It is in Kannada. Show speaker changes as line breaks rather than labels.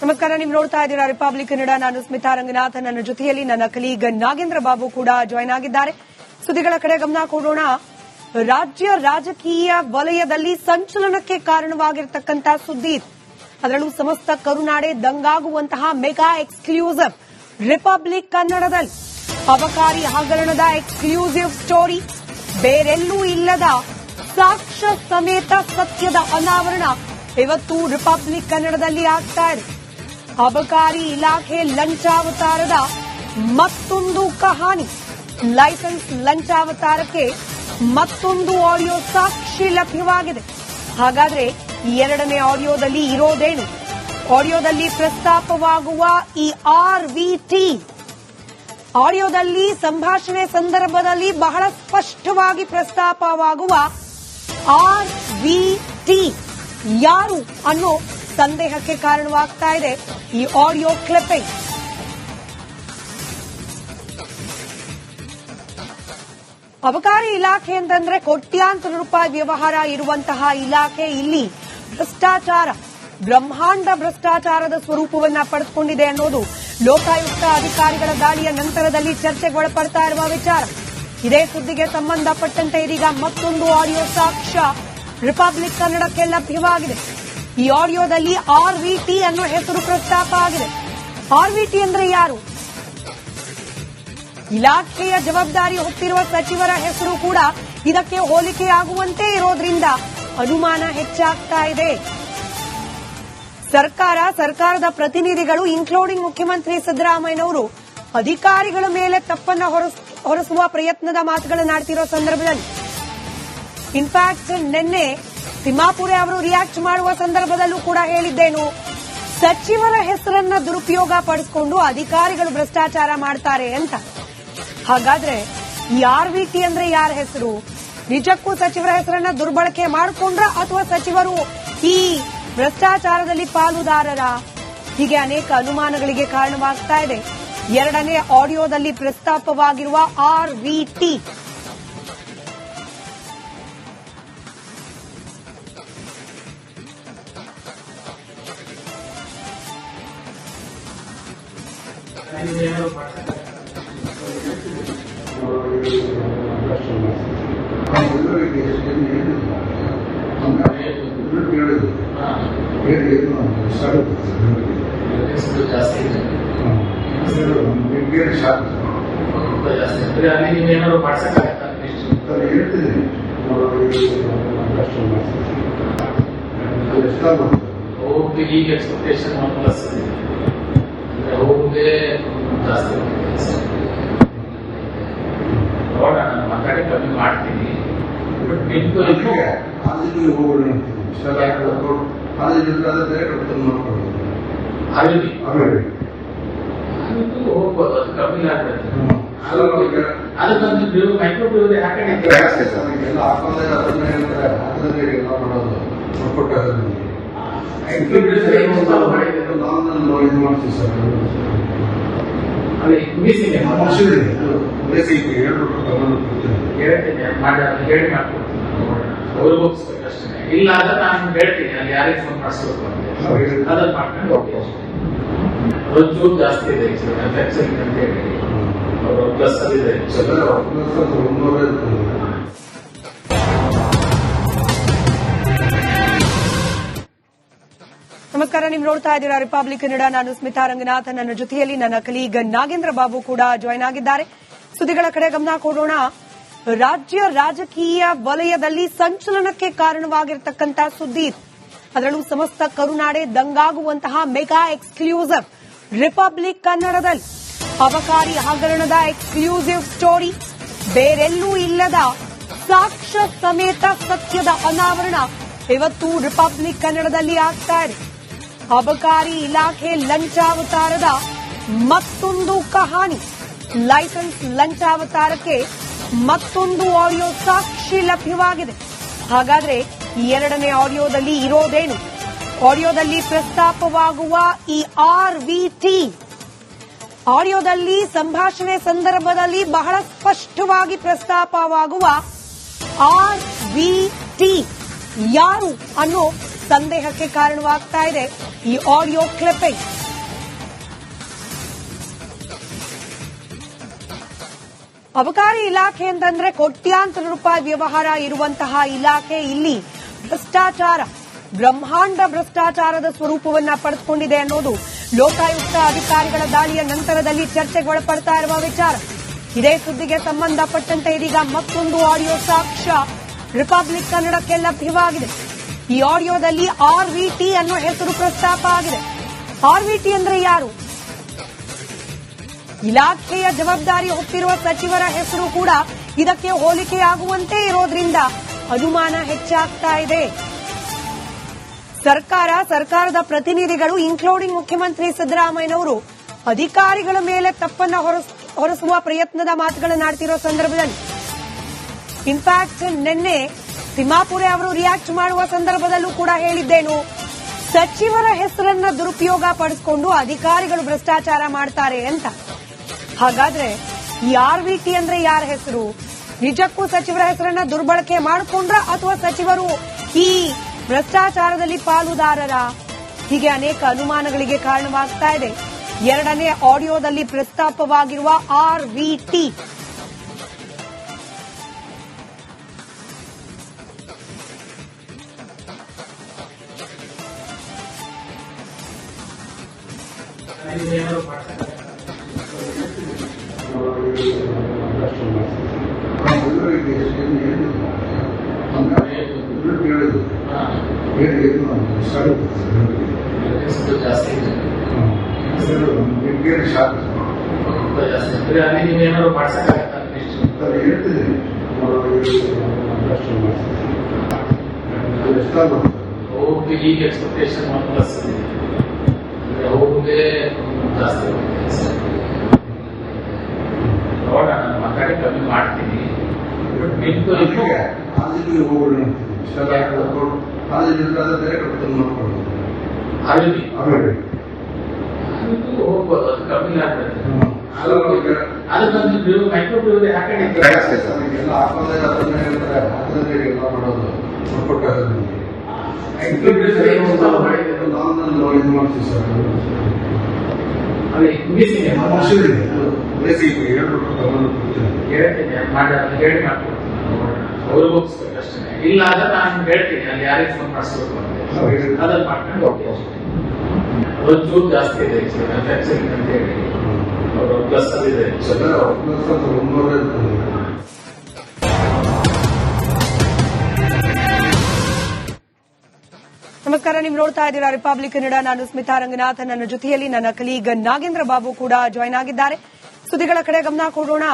ನಮಸ್ಕಾರ, ನೀವು ನೋಡ್ತಾ ಇದ್ದೀರಾ ರಿಪಬ್ಲಿಕ್ ಕನ್ನಡ. ನಾನು ಸ್ಮಿತಾ ರಂಗನಾಥ್. ನನ್ನ ಜೊತೆಯಲ್ಲಿ ನನ್ನ ಕಲೀಗ್ ನಾಗೇಂದ್ರ ಬಾಬು ಕೂಡ ಜಾಯ್ನ್ ಆಗಿದ್ದಾರೆ. ಸುದ್ದಿಗಳ ಕಡೆ ಗಮನ ಕೊಡೋಣ. ರಾಜ್ಯ ರಾಜಕೀಯ ವಲಯದಲ್ಲಿ ಸಂಚಲನಕ್ಕೆ ಕಾರಣವಾಗಿರತಕ್ಕಂತ ಸುದ್ದಿ ಇದು. ಅದರಲ್ಲೂ ಸಮಸ್ತ ಕರುನಾಡೆ ದಂಗಾಗುವಂತಹ ಮೆಗಾ ಎಕ್ಸ್ಕ್ಲೂಸಿವ್ ರಿಪಬ್ಲಿಕ್ ಕನ್ನಡದಲ್ಲಿ ಅಬಕಾರಿ ಹಗರಣದ ಎಕ್ಸ್ಕ್ಲೂಸಿವ್ ಸ್ಟೋರಿ. ಬೇರೆಲ್ಲೂ ಇಲ್ಲದ ಸಾಕ್ಷ್ಯ ಸಮೇತ ಸತ್ಯದ ಅನಾವರಣ ಇವತ್ತು ರಿಪಬ್ಲಿಕ್ ಕನ್ನಡದಲ್ಲಿ ಆಗ್ತಾ ಇದೆ. ಅಬಕಾರಿ ಇಲಾಖೆ ಲಂಚಾವತಾರದ ಮತ್ತೊಂದು ಕಹಾನಿ. ಲೈಸೆನ್ಸ್ ಲಂಚಾವತಾರಕ್ಕೆ ಮತ್ತೊಂದು ಆಡಿಯೋ ಸಾಕ್ಷಿ ಲಭ್ಯವಾಗಿದೆ. ಹಾಗಾದ್ರೆ ಈ ಎರಡನೇ ಆಡಿಯೋದಲ್ಲಿ ಇರೋದೇನು? ಆಡಿಯೋದಲ್ಲಿ ಪ್ರಸ್ತಾಪವಾಗುವ ಈ ಆರ್ವಿಟಿ ಆಡಿಯೋದಲ್ಲಿ ಸಂಭಾಷಣೆ ಸಂದರ್ಭದಲ್ಲಿ ಬಹಳ ಸ್ಪಷ್ಟವಾಗಿ ಪ್ರಸ್ತಾಪವಾಗುವ ಆರ್ವಿಟಿ ಯಾರು ಅನ್ನೋ ಸಂದೇಹಕ್ಕೆ ಕಾರಣವಾಗ್ತಾ ಇದೆ ಈ ಆಡಿಯೋ ಕ್ಲಿಪ್ಪಿಂಗ್. ಅಬಕಾರಿ ಇಲಾಖೆ ಅಂತಂದ್ರೆ ಕೋಟ್ಯಾಂತರ ರೂಪಾಯಿ ವ್ಯವಹಾರ ಇರುವಂತಹ ಇಲಾಖೆ. ಇಲ್ಲಿ ಭ್ರಷ್ಟಾಚಾರ, ಬ್ರಹ್ಮಾಂಡ ಭ್ರಷ್ಟಾಚಾರದ ಸ್ವರೂಪವನ್ನ ಪಡೆದುಕೊಂಡಿದೆ ಅನ್ನೋದು ಲೋಕಾಯುಕ್ತ ಅಧಿಕಾರಿಗಳ ದಾಳಿಯ ನಂತರದಲ್ಲಿ ಚರ್ಚೆಗೊಳಪಡ್ತಾ ಇರುವ ವಿಚಾರ. ಇದೇ ಸುದ್ದಿಗೆ ಸಂಬಂಧಪಟ್ಟಂತೆ ಇದೀಗ ಮತ್ತೊಂದು ಆಡಿಯೋ ಸಾಕ್ಷ್ಯ ರಿಪಬ್ಲಿಕ್ ಕನ್ನಡಕ್ಕೆ ಲಭ್ಯವಾಗಿದೆ. ಈ ಆಡಿಯೋದಲ್ಲಿ ಆರ್ವಿಟಿ ಅನ್ನೋ ಹೆಸರು ಪ್ರಸ್ತಾಪ ಆಗಿದೆ. ಆರ್ವಿಟಿ ಅಂದ್ರೆ ಯಾರು? ಇಲಾಖೆಯ ಜವಾಬ್ದಾರಿ ಹೊತ್ತಿರುವ ಸಚಿವರ ಹೆಸರು ಕೂಡ ಇದಕ್ಕೆ ಹೋಲಿಕೆಯಾಗುವಂತೆ ಇರೋದ್ರಿಂದ ಅನುಮಾನ ಹೆಚ್ಚಾಗ್ತಾ ಇದೆ. ಸರ್ಕಾರದ ಪ್ರತಿನಿಧಿಗಳು ಇನ್ಕ್ಲೂಡಿಂಗ್ ಮುಖ್ಯಮಂತ್ರಿ ಸಿದ್ದರಾಮಯ್ಯನವರು ಅಧಿಕಾರಿಗಳ ಮೇಲೆ ತಪ್ಪನ್ನ ಹೊರಿಸುವ ಪ್ರಯತ್ನದ ಮಾತುಗಳನ್ನಾಡ್ತಿರೋ ಸಂದರ್ಭದಲ್ಲಿ, ಇನ್ಫ್ಯಾಕ್ಟ್ ನಿನ್ನೆ ತಿಮ್ಮಾಪುರೆ ಅವರು ರಿಯಾಕ್ಟ್ ಮಾಡುವ ಸಂದರ್ಭದಲ್ಲೂ ಕೂಡ ಹೇಳಿದ್ದೇನು, ಸಚಿವರ ಹೆಸರನ್ನ ದುರುಪಯೋಗ ಪಡಿಸಿಕೊಂಡು ಅಧಿಕಾರಿಗಳು ಭ್ರಷ್ಟಾಚಾರ ಮಾಡ್ತಾರೆ ಅಂತ. ಹಾಗಾದ್ರೆ ಈ ಆರ್ವಿಟಿ ಅಂದ್ರೆ ಯಾರ ಹೆಸರು? ನಿಜಕ್ಕೂ ಸಚಿವರ ಹೆಸರನ್ನ ದುರ್ಬಳಕೆ ಮಾಡಿಕೊಂಡ್ರ ಅಥವಾ ಸಚಿವರು ಈ ಭ್ರಷ್ಟಾಚಾರದಲ್ಲಿ ಪಾಲುದಾರರ? ಹೀಗೆ ಅನೇಕ ಅನುಮಾನಗಳಿಗೆ ಕಾರಣವಾಗ್ತಾ ಇದೆ ಎರಡನೇ ಆಡಿಯೋದಲ್ಲಿ ಪ್ರಸ್ತಾಪವಾಗಿರುವ ಆರ್ವಿಟಿ.
ಈಗ ಎಕ್ಸ್ಪೆಕ್ಟೇಷನ್ ಪ್ಲಸ್ ಹೋಗುದೇ ಜಾಸ್ತಿ ನೋಡೋಣ, ನಾನು ಮಾತಾಡಿ ಕಮ್ಮಿ ಮಾಡ್ತೀನಿ. ಹೋಗ್ಬೋದು, ಅದು ಕಮ್ಮಿ ಆಗ್ತದೆ. ಅದಕ್ಕೊಂದು ಮೈಕ್ರೋ ಬ್ಯೂರಿ ಹಾಕೊಂಡಿದ್ದೆ ಹೇಳಿ ಮಾಡ್ಕೊಡ್ತೀನಿ. ಅವ್ರು ಹೋಗಿಸ್ಬೇಕಷ್ಟೇ. ಇಲ್ಲ ಅಂದ್ರೆ ನಾನು ಹೇಳ್ತೀನಿ ಅಲ್ಲಿ ಯಾರಿಗೆ ಫೋನ್ ಮಾಡಿಸ್ಬೇಕು ಅಂತ, ಅದನ್ನ ಮಾಡ್ಕೊಂಡು ಹೋಗ್ತೀವಿ. ಒಂಚೂರು ಜಾಸ್ತಿ ಇದೆ ಅಂತ ಹೇಳಿ ಅವರು ಪ್ಲಸ್ ಅಲ್ಲಿದೆ.
ನಮಸ್ಕಾರ, ನೀವು ನೋಡ್ತಾ ಇದ್ದೀರಾ ರಿಪಬ್ಲಿಕ್ ಕನ್ನಡ. ನಾನು ಸ್ಮಿತಾ ರಂಗನಾಥ್. ನನ್ನ ಜೊತೆಯಲ್ಲಿ ನನ್ನ ಕಲೀಗ್ ನಾಗೇಂದ್ರ ಬಾಬು ಕೂಡ ಜಾಯ್ನ್ ಆಗಿದ್ದಾರೆ. ಸುದ್ದಿಗಳ ಕಡೆ ಗಮನ ಕೊಡೋಣ. ರಾಜ್ಯ ರಾಜಕೀಯ ವಲಯದಲ್ಲಿ ಸಂಚಲನಕ್ಕೆ ಕಾರಣವಾಗಿರತಕ್ಕಂತ ಸುದ್ದಿ ಇದು. ಅದರಲ್ಲೂ ಸಮಸ್ತ ಕರುನಾಡೆ ದಂಗಾಗುವಂತಹ ಮೆಗಾ ಎಕ್ಸ್ಕ್ಲೂಸಿವ್ ರಿಪಬ್ಲಿಕ್ ಕನ್ನಡದಲ್ಲಿ ಅಬಕಾರಿ ಹಗರಣದ ಎಕ್ಸ್ಕ್ಲೂಸಿವ್ ಸ್ಟೋರಿ. ಬೇರೆಲ್ಲೂ ಇಲ್ಲದ ಸಾಕ್ಷ್ಯ ಸಮೇತ ಸತ್ಯದ ಅನಾವರಣ ಇವತ್ತು ರಿಪಬ್ಲಿಕ್ ಕನ್ನಡದಲ್ಲಿ ಆಗ್ತಾ ಇದೆ. ಅಬಕಾರಿ ಇಲಾಖೆ ಲಂಚಾವತಾರದ ಮತ್ತೊಂದು ಕಹಾನಿ. ಲೈಸೆನ್ಸ್ ಲಂಚಾವತಾರಕ್ಕೆ ಮತ್ತೊಂದು ಆಡಿಯೋ ಸಾಕ್ಷಿ ಲಭ್ಯವಾಗಿದೆ. ಹಾಗಾದ್ರೆ ಈ ಎರಡನೇ ಆಡಿಯೋದಲ್ಲಿ ಇರೋದೇನು? ಆಡಿಯೋದಲ್ಲಿ ಪ್ರಸ್ತಾಪವಾಗುವ ಈ ಆರ್ವಿಟಿ ಆಡಿಯೋದಲ್ಲಿ ಸಂಭಾಷಣೆ ಸಂದರ್ಭದಲ್ಲಿ ಬಹಳ ಸ್ಪಷ್ಟವಾಗಿ ಪ್ರಸ್ತಾಪವಾಗುವ ಆರ್ವಿಟಿ ಯಾರು ಅನ್ನೋ ಸಂದೇಹಕ್ಕೆ ಕಾರಣವಾಗ್ತಾ ಇದೆ ಈ ಆಡಿಯೋ ಕ್ಲಿಪ್ಪಿಂಗ್. ಅಬಕಾರಿ ಇಲಾಖೆ ಅಂತಂದ್ರೆ ಕೋಟ್ಯಾಂತರ ರೂಪಾಯಿ ವ್ಯವಹಾರ ಇರುವಂತಹ ಇಲಾಖೆ ಇಲ್ಲಿ ಭ್ರಷ್ಟಾಚಾರ, ಬ್ರಹ್ಮಾಂಡ ಭ್ರಷ್ಟಾಚಾರದ ಸ್ವರೂಪವನ್ನ ಪಡೆದುಕೊಂಡಿದೆ ಅನ್ನೋದು ಲೋಕಾಯುಕ್ತ ಅಧಿಕಾರಿಗಳ ದಾಳಿಯ ನಂತರದಲ್ಲಿ ಚರ್ಚೆಗೊಳಪಡ್ತಾ ಇರುವ ವಿಚಾರ. ಇದೇ ಸುದ್ದಿಗೆ ಸಂಬಂಧಪಟ್ಟಂತೆ ಇದೀಗ ಮತ್ತೊಂದು ಆಡಿಯೋ ಸಾಕ್ಷ್ಯ ರಿಪಬ್ಲಿಕ್ ಕನ್ನಡಕ್ಕೆ ಲಭ್ಯವಾಗಿದೆ. ಈ ಆಡಿಯೋದಲ್ಲಿ RVT ಅನ್ನೋ ಹೆಸರು ಪ್ರಸ್ತಾಪ ಆಗಿದೆ. RVT ಅಂದ್ರೆ ಯಾರು? ಇಲಾಖೆಯ ಜವಾಬ್ದಾರಿ ಹೊತ್ತಿರುವ ಸಚಿವರ ಹೆಸರು ಕೂಡ ಇದಕ್ಕೆ ಹೋಲಿಕೆಯಾಗುವಂತೆ ಇರೋದ್ರಿಂದ ಅನುಮಾನ ಹೆಚ್ಚಾಗ್ತಾ ಇದೆ. ಸರ್ಕಾರದ ಪ್ರತಿನಿಧಿಗಳು ಇನ್ಕ್ಲೂಡಿಂಗ್ ಮುಖ್ಯಮಂತ್ರಿ ಸಿದ್ದರಾಮಯ್ಯನವರು ಅಧಿಕಾರಿಗಳ ಮೇಲೆ ತಪ್ಪನ್ನ ಹೊರಿಸುವ ಪ್ರಯತ್ನದ ಮಾತುಗಳನ್ನಾಡ್ತಿರೋ ಸಂದರ್ಭದಲ್ಲಿ, ಇನ್ಫ್ಯಾಕ್ಟ್ ನಿನ್ನೆ ತಿಮ್ಮಾಪುರೆ ಅವರು ರಿಯಾಕ್ಟ್ ಮಾಡುವ ಸಂದರ್ಭದಲ್ಲೂ ಕೂಡ ಹೇಳಿದ್ದೇನು, ಸಚಿವರ ಹೆಸರನ್ನ ದುರುಪಯೋಗ ಪಡಿಸಿಕೊಂಡು ಅಧಿಕಾರಿಗಳು ಭ್ರಷ್ಟಾಚಾರ ಮಾಡ್ತಾರೆ ಅಂತ. ಹಾಗಾದ್ರೆ ಈ RVT ಅಂದ್ರೆ ಯಾರ ಹೆಸರು? ನಿಜಕ್ಕೂ ಸಚಿವರ ಹೆಸರನ್ನ ದುರ್ಬಳಕೆ ಮಾಡಿಕೊಂಡ್ರ ಅಥವಾ ಸಚಿವರು ಈ ಭ್ರಷ್ಟಾಚಾರದಲ್ಲಿ ಪಾಲುದಾರರ? ಹೀಗೆ ಅನೇಕ ಅನುಮಾನಗಳಿಗೆ ಕಾರಣವಾಗ್ತಾ ಇದೆ. ಎರಡನೇ ಆಡಿಯೋದಲ್ಲಿ ಪ್ರಸ್ತಾಪವಾಗಿರುವ RVT
ನೀವೇನಾದ್ರು ಮಾಡ್ಸಕ್ಕಾಗತ್ತಾ? ಈಗ ಎಕ್ಸ್ಪೆಕ್ಟೇಷನ್ ಪ್ಲಸ್ ಅವ್ರಿಗೆ ಜಾಸ್ತಿ ನೋಡೋಣ, ನಾನು ಮಾತಾಡಿ ಕಮ್ಮಿ ಮಾಡ್ತೀನಿ. ಹೋಗ್ಬೋದು, ಅದು ಕಮ್ಮಿ ಆಗ್ತದೆ. ಅದಕ್ಕೊಂದು ಮೈಕ್ರೋ ಬ್ಯೂರಿ ಹೇಳಿ ಮಾಡ್ಕೊಡ್ತೀನಿ, ಅವ್ರಿಗೆ ಹೋಗಿಸ್ಬೇಕಷ್ಟೇ. ಇಲ್ಲ ಅಂದ್ರೆ ನಾನು ಹೇಳ್ತೀನಿ ಅಲ್ಲಿ ಯಾರಿಗೆ ಫೋನ್ ಮಾಡಿಸ್ಬೇಕು ಅಂತ, ಅದನ್ನ ಮಾಡ್ಕೊಂಡು ಹೋಗ್ತೀನಿ. ಒಂಚೂರು ಜಾಸ್ತಿ ಇದೆ ಅಂತ ಹೇಳಿ ಅವರು ಪ್ಲಸ್ ಇದೆ.
ನಮಸ್ಕಾರ, ನೀವು ನೋಡ್ತಾ ಇದ್ದೀರಾ ರಿಪಬ್ಲಿಕ್ ಕನ್ನಡ. ನಾನು ಸ್ಮಿತಾ ರಂಗನಾಥ್. ನನ್ನ ಜೊತೆಯಲ್ಲಿ ನನ್ನ ಕಲೀಗ್ ನಾಗೇಂದ್ರ ಬಾಬು ಕೂಡ ಜಾಯ್ನ್ ಆಗಿದ್ದಾರೆ. ಸುದ್ದಿಗಳ ಕಡೆ ಗಮನ ಕೊಡೋಣ.